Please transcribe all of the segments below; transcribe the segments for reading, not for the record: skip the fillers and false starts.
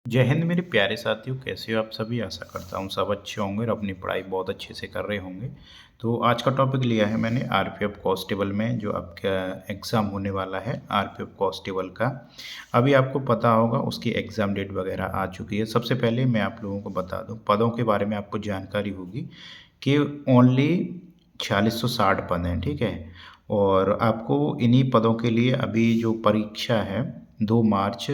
जय हिंद मेरे प्यारे साथियों, कैसे हो आप सभी। आशा करता हूँ सब अच्छे होंगे और अपनी पढ़ाई बहुत अच्छे से कर रहे होंगे। तो आज का टॉपिक लिया है मैंने आरपीएफ कांस्टेबल में जो आपका एग्ज़ाम होने वाला है आरपीएफ कांस्टेबल का। अभी आपको पता होगा उसकी एग्ज़ाम डेट वगैरह आ चुकी है। सबसे पहले मैं आप लोगों को बता दूँ पदों के बारे में, आपको जानकारी होगी कि ओनली 4660 पद हैं, ठीक है। और आपको इन्हीं पदों के लिए अभी जो परीक्षा है 2 मार्च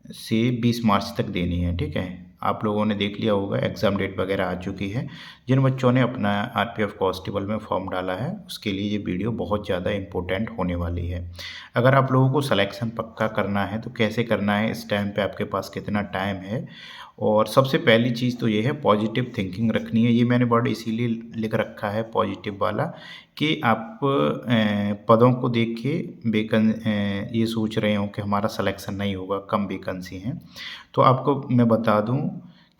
से 20 मार्च तक देनी है, ठीक है। आप लोगों ने देख लिया होगा एग्ज़ाम डेट वगैरह आ चुकी है। जिन बच्चों ने अपना आरपीएफ कांस्टेबल में फॉर्म डाला है उसके लिए ये वीडियो बहुत ज़्यादा इम्पोर्टेंट होने वाली है। अगर आप लोगों को सिलेक्शन पक्का करना है तो कैसे करना है, इस टाइम पे आपके पास कितना टाइम है। और सबसे पहली चीज़ तो ये है पॉजिटिव थिंकिंग रखनी है। ये मैंने वर्ड इसीलिए लिख रखा है पॉजिटिव वाला कि आप पदों को देख के ये सोच रहे हो कि हमारा सिलेक्शन नहीं होगा, कम वैकेंसी हैं। तो आपको मैं बता दूं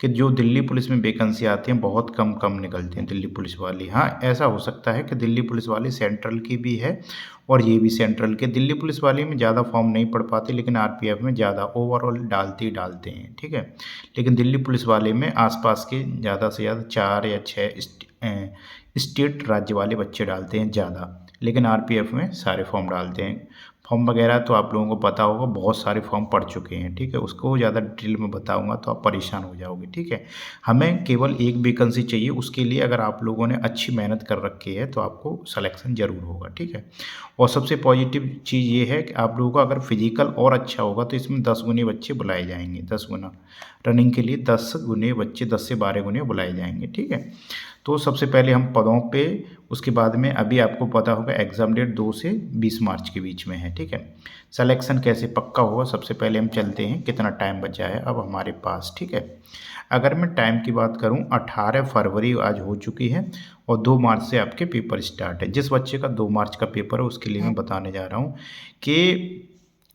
कि जो दिल्ली पुलिस में वैकेंसी आती हैं बहुत कम कम निकलती हैं दिल्ली पुलिस वाली। हाँ, ऐसा हो सकता है कि दिल्ली पुलिस वाली सेंट्रल की भी है और ये भी सेंट्रल के। दिल्ली पुलिस वाली में ज़्यादा फॉर्म नहीं पड़ पाते लेकिन आरपीएफ में ज़्यादा ओवरऑल डालते ही डालते हैं, ठीक है। लेकिन दिल्ली पुलिस वाले में आसपास के ज़्यादा से ज़्यादा 4 या 6 स्टेट राज्य वाले बच्चे डालते हैं ज़्यादा, लेकिन आरपीएफ में सारे फॉर्म डालते हैं। फॉर्म वगैरह तो आप लोगों को पता होगा, बहुत सारे फॉर्म पड़ चुके हैं, ठीक है। उसको ज़्यादा डिटेल में बताऊंगा तो आप परेशान हो जाओगे, ठीक है। हमें केवल एक वैकेंसी चाहिए, उसके लिए अगर आप लोगों ने अच्छी मेहनत कर रखी है तो आपको सिलेक्शन ज़रूर होगा, ठीक है। और सबसे पॉजिटिव चीज़ ये है कि आप लोगों का अगर फिजिकल और अच्छा होगा तो इसमें 10 गुने बच्चे बुलाए जाएंगे, 10 गुना रनिंग के लिए 10 गुने बच्चे, 10 से 12 गुने बुलाए जाएंगे, ठीक है। तो सबसे पहले हम पदों पे, उसके बाद में अभी आपको पता होगा एग्ज़ाम डेट 2 से 20 मार्च के बीच में है, ठीक है। सिलेक्शन कैसे पक्का होगा, सबसे पहले हम चलते हैं कितना टाइम बचा है अब हमारे पास, ठीक है। अगर मैं टाइम की बात करूं 18 फरवरी आज हो चुकी है और 2 मार्च से आपके पेपर स्टार्ट है। जिस बच्चे का 2 मार्च का पेपर है उसके लिए मैं बताने जा रहा हूं कि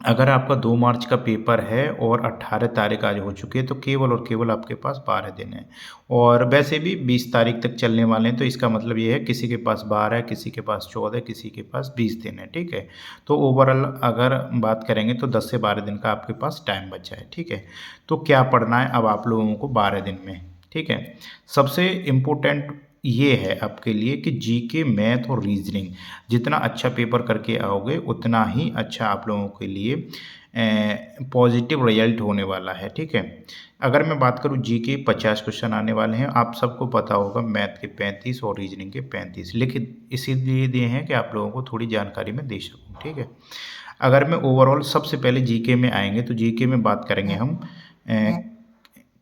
अगर आपका 2 मार्च का पेपर है और 18 तारीख आज हो चुकी है तो केवल और केवल आपके पास 12 दिन है। और वैसे भी 20 तारीख तक चलने वाले हैं, तो इसका मतलब ये है किसी के पास 12 है, किसी के पास 14, किसी के पास 20 दिन है, ठीक है। तो ओवरऑल अगर बात करेंगे तो 10 से 12 दिन का आपके पास टाइम बचा है, ठीक है। तो क्या पढ़ना है अब आप लोगों को 12 दिन में, ठीक है। सबसे इम्पोर्टेंट ये है आपके लिए कि जीके, मैथ और रीजनिंग जितना अच्छा पेपर करके आओगे उतना ही अच्छा आप लोगों के लिए पॉजिटिव रिजल्ट होने वाला है, ठीक है। अगर मैं बात करूं जीके 50 क्वेश्चन आने वाले हैं, आप सबको पता होगा मैथ के 35 और रीजनिंग के 35 लिखित इसीलिए दिए हैं कि आप लोगों को थोड़ी जानकारी में दे सकूं, ठीक है। अगर मैं ओवरऑल सबसे पहले जीके में आएंगे तो जीके में बात करेंगे हम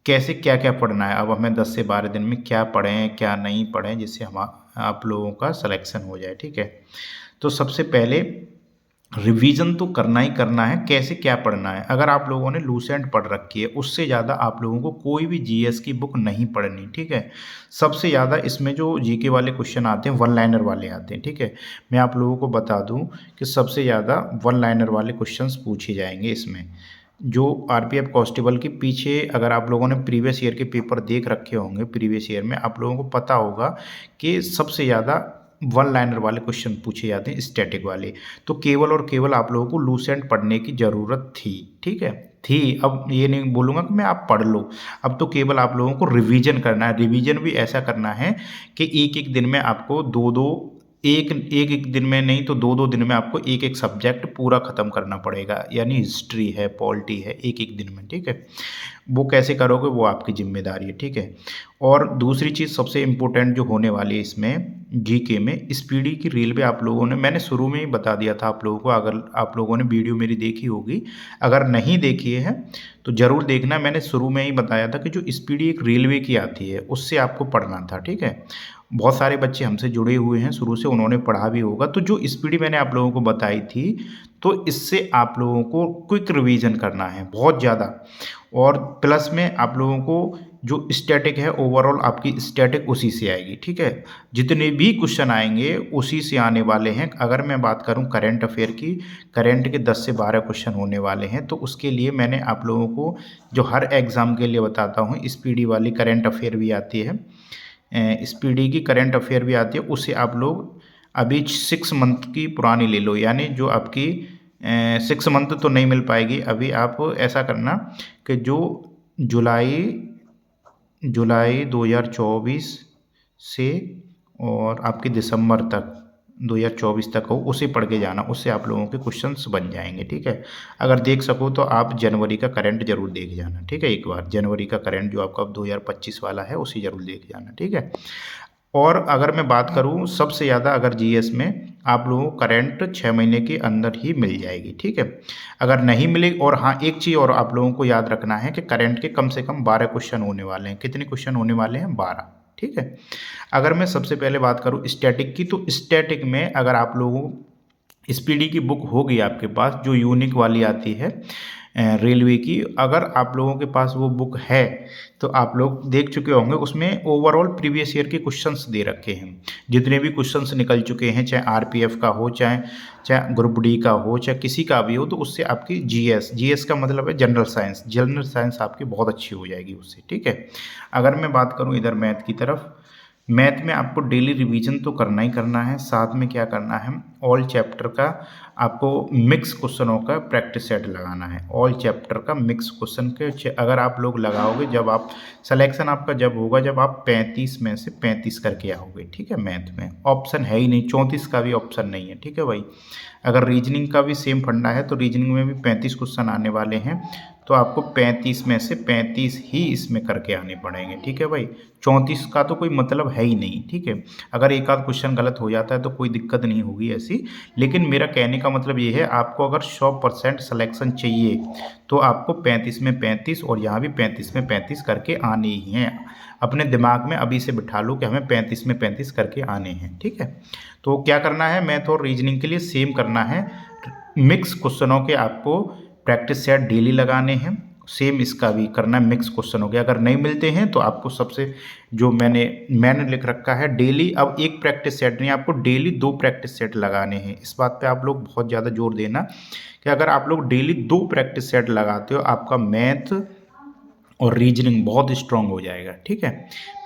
कैसे क्या क्या पढ़ना है। अब हमें 10 से 12 दिन में क्या पढ़ें क्या नहीं पढ़ें जिससे हम आप लोगों का सिलेक्शन हो जाए, ठीक है। तो सबसे पहले रिवीजन तो करना ही करना है। कैसे क्या पढ़ना है, अगर आप लोगों ने लूसेंट पढ़ रखी है उससे ज़्यादा आप लोगों को कोई भी जीएस की बुक नहीं पढ़नी, ठीक है। सबसे ज़्यादा इसमें जो जीके वाले क्वेश्चन आते हैं वन लाइनर वाले आते हैं, ठीक है। मैं आप लोगों को बता दूं कि सबसे ज़्यादा वन लाइनर वाले क्वेश्चंस पूछे जाएंगे इसमें। जो आरपीएफ कांस्टेबल के पीछे अगर आप लोगों ने प्रीवियस ईयर के पेपर देख रखे होंगे, प्रीवियस ईयर में आप लोगों को पता होगा कि सबसे ज़्यादा वन लाइनर वाले क्वेश्चन पूछे जाते हैं, स्टैटिक वाले। तो केवल और केवल आप लोगों को लूसेंट पढ़ने की ज़रूरत थी, ठीक है, थी। अब ये नहीं बोलूँगा कि मैं आप पढ़ लो, अब तो केवल आप लोगों को रिवीजन करना है। रिवीजन भी ऐसा करना है कि एक एक दिन में आपको दो दो, एक दिन में नहीं तो दो दो दिन में आपको एक एक सब्जेक्ट पूरा ख़त्म करना पड़ेगा। यानी हिस्ट्री है, पॉलिटी है, एक एक दिन में, ठीक है। वो कैसे करोगे वो आपकी जिम्मेदारी है, ठीक है। और दूसरी चीज़ सबसे इम्पोर्टेंट जो होने वाली है इसमें जीके में, स्पीडी की रेलवे आप लोगों ने, मैंने शुरू में ही बता दिया था आप लोगों को। अगर आप लोगों ने वीडियो मेरी देखी होगी, अगर नहीं देखी है तो ज़रूर देखना। मैंने शुरू में ही बताया था कि जो स्पीडी एक रेलवे की आती है उससे आपको पढ़ना था, ठीक है। बहुत सारे बच्चे हमसे जुड़े हुए हैं शुरू से, उन्होंने पढ़ा भी होगा। तो जो स्पीडी मैंने आप लोगों को बताई थी तो इससे आप लोगों को क्विक रिवीजन करना है बहुत ज़्यादा। और प्लस में आप लोगों को जो स्टैटिक है ओवरऑल आपकी स्टैटिक उसी से आएगी, ठीक है। जितने भी क्वेश्चन आएंगे उसी से आने वाले हैं। अगर मैं बात करूं करंट अफेयर की, करंट के 10 से 12 क्वेश्चन होने वाले हैं। तो उसके लिए मैंने आप लोगों को जो हर एग्ज़ाम के लिए बताता हूं, स्पीडी वाली करंट अफेयर भी आती है, स्पीडी की करंट अफेयर भी आती है। उससे आप लोग अभी 6 मंथ की पुरानी ले लो, यानी जो आपकी 6 मंथ तो नहीं मिल पाएगी अभी। आप ऐसा करना कि जो जुलाई जुलाई 2024 से और आपके दिसंबर तक 2024 तक हो, उसे पढ़ के जाना, उससे आप लोगों के क्वेश्चंस बन जाएंगे। ठीक है, अगर देख सको तो आप जनवरी का करंट जरूर देख जाना। ठीक है, एक बार जनवरी का करंट जो आपका 2025 वाला है उसे जरूर देख जाना। ठीक है, और अगर मैं बात करूं सबसे ज़्यादा, अगर जीएस में आप लोगों को करंट 6 महीने के अंदर ही मिल जाएगी। ठीक है, अगर नहीं मिले, और हाँ एक चीज़ और आप लोगों को याद रखना है कि करंट के कम से कम 12 क्वेश्चन होने वाले हैं। कितने क्वेश्चन होने वाले हैं? 12। ठीक है, अगर मैं सबसे पहले बात करूं स्टैटिक की, तो स्टैटिक में अगर आप लोगों स्पीडी की बुक होगी आपके पास, जो यूनिक वाली आती है रेलवे की, अगर आप लोगों के पास वो बुक है तो आप लोग देख चुके होंगे, उसमें ओवरऑल प्रीवियस ईयर के क्वेश्चंस दे रखे हैं। जितने भी क्वेश्चंस निकल चुके हैं, चाहे आरपीएफ का हो, चाहे ग्रुप डी का हो, चाहे किसी का भी हो, तो उससे आपकी जीएस का मतलब है जनरल साइंस आपकी बहुत अच्छी हो जाएगी उससे। ठीक है, अगर मैं बात करूँ इधर मैथ की तरफ, मैथ में आपको डेली रिवीजन तो करना ही करना है, साथ में क्या करना है, ऑल चैप्टर का आपको मिक्स क्वेश्चनों का प्रैक्टिस सेट लगाना है। ऑल चैप्टर का मिक्स क्वेश्चन के अगर आप लोग लगाओगे, जब आप सिलेक्शन आपका जब होगा जब आप 35 में से 35 करके आओगे। ठीक है, मैथ में ऑप्शन है ही नहीं, 34 का भी ऑप्शन नहीं है। ठीक है भाई, अगर रीजनिंग का भी सेम फंडा है तो रीजनिंग में भी 35 क्वेश्चन आने वाले हैं, तो आपको 35 में से 35 ही इसमें करके आने पड़ेंगे। ठीक है भाई, 34 का तो कोई मतलब है ही नहीं। ठीक है, अगर एक आध क्वेश्चन गलत हो जाता है तो कोई दिक्कत नहीं होगी ऐसी, लेकिन मेरा कहने का मतलब ये है, आपको अगर 100% सिलेक्शन चाहिए तो आपको 35 में 35 और यहाँ भी 35 में 35 करके आने ही हैं। अपने दिमाग में अभी से बिठा लो कि हमें 35 में 35 करके आने हैं। ठीक है, तो क्या करना है, मैथ और रीजनिंग के लिए सेम करना है, मिक्स क्वेश्चनों के आपको प्रैक्टिस सेट डेली लगाने हैं। सेम इसका भी करना है, मिक्स क्वेश्चन हो गया। अगर नहीं मिलते हैं तो आपको सबसे जो मैंने लिख रखा है डेली, अब एक प्रैक्टिस सेट नहीं, आपको डेली 2 प्रैक्टिस सेट लगाने हैं। इस बात पे आप लोग बहुत ज़्यादा जोर देना कि अगर आप लोग डेली 2 प्रैक्टिस सेट लगाते हो, आपका मैथ और रीजनिंग बहुत स्ट्रांग हो जाएगा। ठीक है,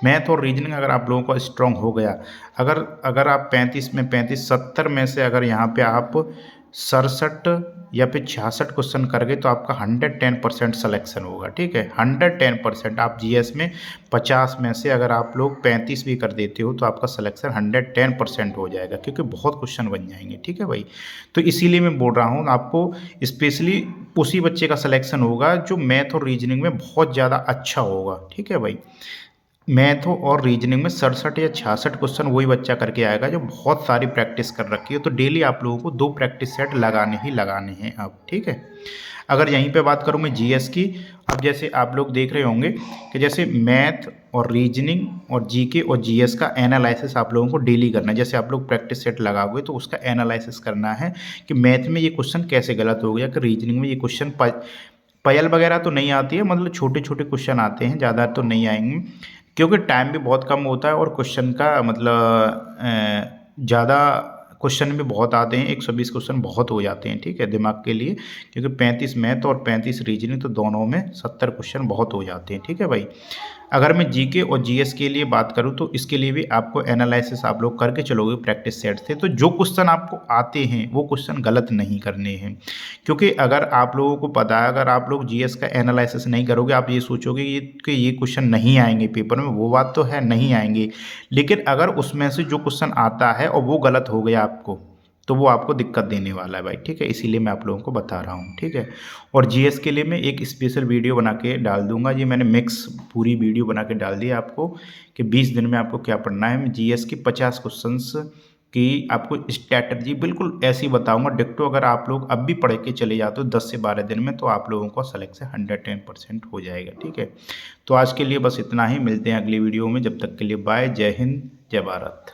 मैथ और रीजनिंग अगर आप लोगों का स्ट्रांग हो गया, अगर आप 35 में 35 70 में से अगर यहाँ पे आप 67 या फिर 66 क्वेश्चन कर गए तो आपका 110% सिलेक्शन होगा। ठीक है, 110%। आप जीएस में 50 में से अगर आप लोग 35 भी कर देते हो तो आपका सिलेक्शन 110% हो जाएगा, क्योंकि बहुत क्वेश्चन बन जाएंगे। ठीक है भाई, तो इसीलिए मैं बोल रहा हूँ आपको, स्पेशली उसी बच्चे का सिलेक्शन होगा जो मैथ और रीजनिंग में बहुत ज़्यादा अच्छा होगा। ठीक है भाई, मैथ और रीजनिंग में 67 या 66 क्वेश्चन वही बच्चा करके आएगा जो बहुत सारी प्रैक्टिस कर रखी है। तो डेली आप लोगों को 2 प्रैक्टिस सेट लगाने ही लगाने हैं अब। ठीक है, अगर यहीं पे बात करूँ मैं जीएस की, अब जैसे आप लोग देख रहे होंगे कि जैसे मैथ और रीजनिंग और जीके और जीएस का एनालिसिस आप लोगों को डेली करना है। जैसे आप लोग प्रैक्टिस सेट लगाओगे तो उसका एनालिसिस करना है कि मैथ में ये क्वेश्चन कैसे गलत हो गया, कि रीजनिंग में ये क्वेश्चन पयल वगैरह तो नहीं आती है, मतलब छोटे छोटे क्वेश्चन आते हैं, ज़्यादा तो नहीं आएंगे, क्योंकि टाइम भी बहुत कम होता है और क्वेश्चन का मतलब ज़्यादा क्वेश्चन भी बहुत आते हैं, 120 क्वेश्चन बहुत हो जाते हैं। ठीक है, दिमाग के लिए, क्योंकि 35 मैथ और 35 रीजनिंग, तो दोनों में 70 क्वेश्चन बहुत हो जाते हैं। ठीक है भाई, अगर मैं जीके और जीएस के लिए बात करूं तो इसके लिए भी आपको एनालिसिस आप लोग करके चलोगे प्रैक्टिस सेट से, तो जो क्वेश्चन आपको आते हैं वो क्वेश्चन गलत नहीं करने हैं। क्योंकि अगर आप लोगों को पता है, अगर आप लोग जीएस का एनालिसिस नहीं करोगे, आप ये सोचोगे कि ये क्वेश्चन नहीं आएंगे पेपर में, वो बात तो है नहीं आएंगे, लेकिन अगर उसमें से जो क्वेश्चन आता है और वो गलत हो गया आपको, तो वो आपको दिक्कत देने वाला है भाई। ठीक है, इसीलिए मैं आप लोगों को बता रहा हूँ। ठीक है, और जीएस के लिए मैं एक स्पेशल वीडियो बना के डाल दूंगा, ये मैंने मिक्स पूरी वीडियो बना के डाल दी आपको कि 20 दिन में आपको क्या पढ़ना है। मैं जीएस की 50 क्वेश्चंस की आपको स्ट्रैटेजी बिल्कुल ऐसी बताऊंगा डिक्टो। अगर आप लोग अब भी पढ़ के चले जाते हो 10 से 12 दिन में, तो आप लोगों का सिलेक्शन 110% हो जाएगा। ठीक है, तो आज के लिए बस इतना ही, मिलते हैं अगली वीडियो में, जब तक के लिए बाय, जय हिंद, जय भारत।